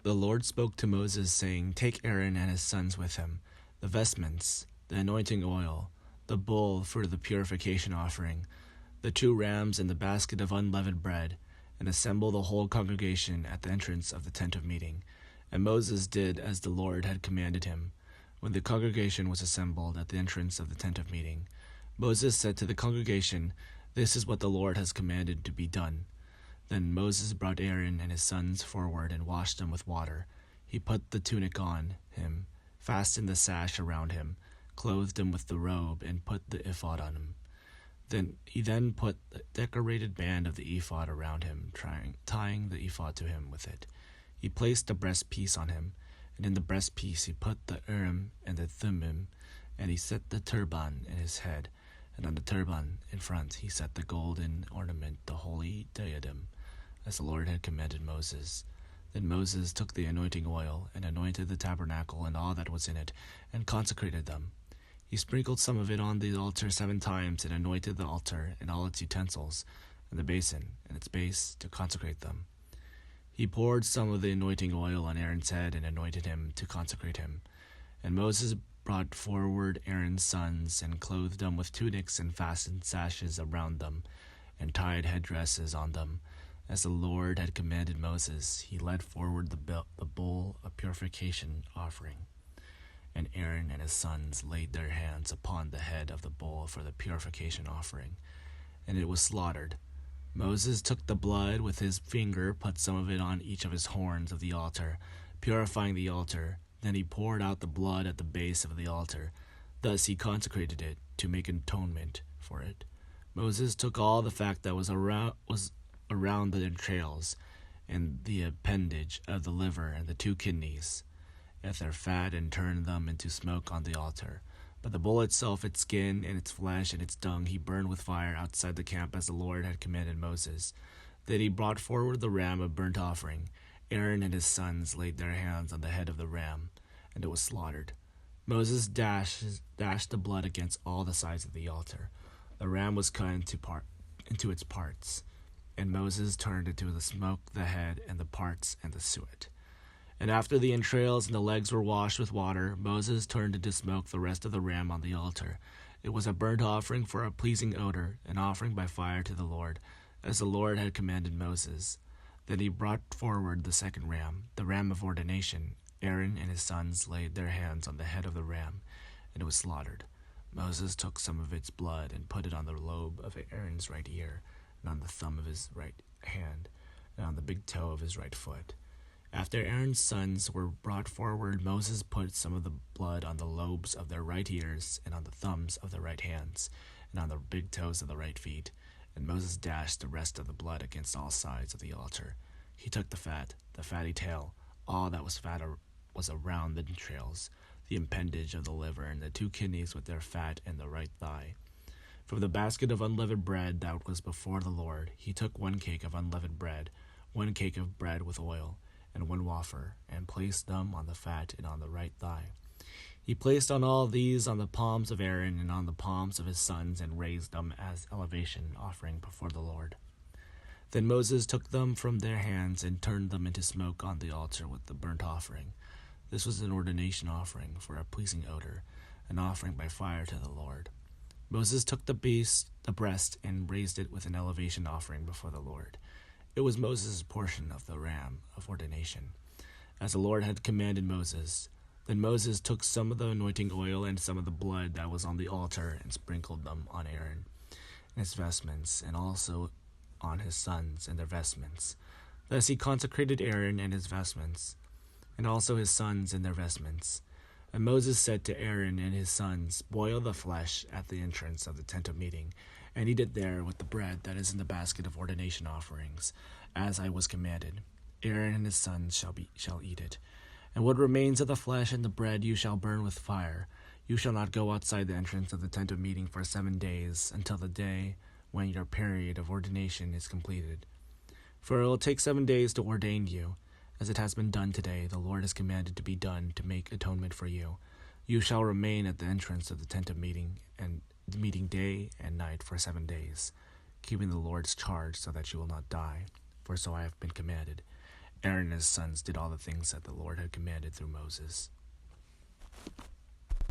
The Lord spoke to Moses, saying, Take Aaron and his sons with him, the vestments, the anointing oil, the bull for the purification offering, the 2 rams and the basket of unleavened bread, and assemble the whole congregation at the entrance of the tent of meeting. And Moses did as the Lord had commanded him. When the congregation was assembled at the entrance of the tent of meeting, Moses said to the congregation, This is what the Lord has commanded to be done. Then Moses brought Aaron and his sons forward and washed them with water. He put the tunic on him, fastened the sash around him, clothed him with the robe, and put the ephod on him. He put the decorated band of the ephod around him, tying the ephod to him with it. He placed the breastpiece on him, and in the breastpiece he put the Urim and the Thummim, and he set the turban in his head, and on the turban in front he set the golden ornament, the holy diadem, as the Lord had commanded Moses. Then Moses took the anointing oil, and anointed the tabernacle and all that was in it, and consecrated them. He sprinkled some of it on the altar 7 times, and anointed the altar and all its utensils, and the basin and its base, to consecrate them. He poured some of the anointing oil on Aaron's head, and anointed him to consecrate him. And Moses brought forward Aaron's sons, and clothed them with tunics, and fastened sashes around them, and tied headdresses on them. As the Lord had commanded Moses, he led forward the bull of purification offering. And Aaron and his sons laid their hands upon the head of the bull for the purification offering, and it was slaughtered. Moses took the blood with his finger, put some of it on each of his horns of the altar, purifying the altar. Then he poured out the blood at the base of the altar. Thus he consecrated it to make atonement for it. Moses took all the fat that was around the entrails, and the appendage of the liver and the 2 kidneys, and their fat, and turned them into smoke on the altar. But the bull itself, its skin, and its flesh, and its dung, he burned with fire outside the camp, as the Lord had commanded Moses. Then he brought forward the ram of burnt offering. Aaron and his sons laid their hands on the head of the ram, and it was slaughtered. Moses dashed the blood against all the sides of the altar. The ram was cut into its parts, and Moses turned into the smoke the head and the parts and the suet. And after the entrails and the legs were washed with water, Moses turned into smoke the rest of the ram on the altar. It was a burnt offering for a pleasing odor, an offering by fire to the Lord, as the Lord had commanded Moses. Then he brought forward the 2nd ram, the ram of ordination. Aaron and his sons laid their hands on the head of the ram, and it was slaughtered. Moses took some of its blood and put it on the lobe of Aaron's right ear, and on the thumb of his right hand, and on the big toe of his right foot. After Aaron's sons were brought forward, Moses put some of the blood on the lobes of their right ears, and on the thumbs of their right hands, and on the big toes of the right feet. And Moses dashed the rest of the blood against all sides of the altar. He took the fat, the fatty tail, all that was fat was around the entrails, the appendage of the liver, and the 2 kidneys with their fat, and the right thigh. From the basket of unleavened bread that was before the Lord, he took 1 cake of unleavened bread, 1 cake of bread with oil, and 1 wafer, and placed them on the fat and on the right thigh. He placed on all these on the palms of Aaron and on the palms of his sons, and raised them as elevation offering before the Lord. Then Moses took them from their hands and turned them into smoke on the altar with the burnt offering. This was an ordination offering for a pleasing odor, an offering by fire to the Lord. Moses took the breast, and raised it with an elevation offering before the Lord. It was Moses' portion of the ram of ordination, as the Lord had commanded Moses. Then Moses took some of the anointing oil and some of the blood that was on the altar, and sprinkled them on Aaron and his vestments, and also on his sons and their vestments. Thus he consecrated Aaron and his vestments, and also his sons and their vestments. And Moses said to Aaron and his sons, Boil the flesh at the entrance of the tent of meeting, and eat it there with the bread that is in the basket of ordination offerings, as I was commanded. Aaron and his sons shall eat it. And what remains of the flesh and the bread you shall burn with fire. You shall not go outside the entrance of the tent of meeting for 7 days, until the day when your period of ordination is completed. For it will take 7 days to ordain you, as it has been done today. The Lord has commanded to be done to make atonement for you. You shall remain at the entrance of the tent of meeting, and meeting day and night for 7 days, keeping the Lord's charge, so that you will not die, for so I have been commanded. Aaron and his sons did all the things that the Lord had commanded through Moses.